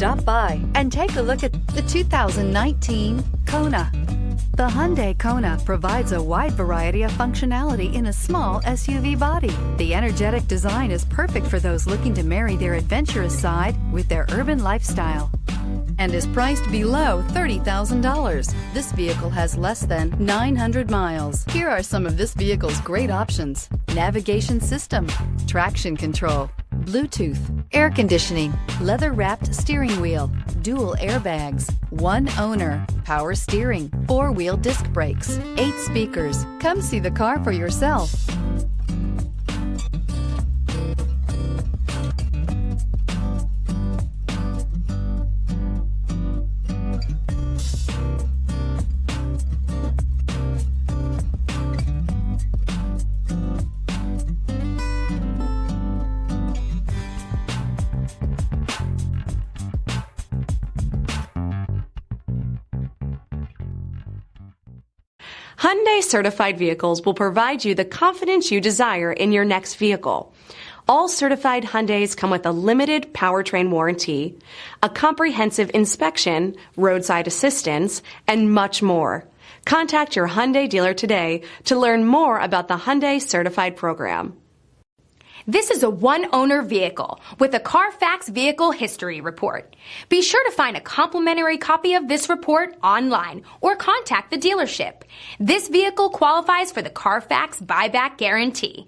Stop by and take a look at the 2019 Kona. The Hyundai Kona provides a wide variety of functionality in a small SUV body. The energetic design is perfect for those looking to marry their adventurous side with their urban lifestyle and is priced below $30,000. This vehicle has less than 900 miles. Here are some of this vehicle's great options: navigation system, traction control, Bluetooth, air conditioning, leather-wrapped steering wheel, dual airbags, one owner, power steering, four-wheel disc brakes, 8 speakers. Come see the car for yourself. Hyundai certified vehicles will provide you the confidence you desire in your next vehicle. All certified Hyundais come with a limited powertrain warranty, a comprehensive inspection, roadside assistance, and much more. Contact your Hyundai dealer today to learn more about the Hyundai certified program. This is a one-owner vehicle with a CARFAX Vehicle History Report. Be sure to find a complimentary copy of this report online or contact the dealership. This vehicle qualifies for the CARFAX Buyback Guarantee.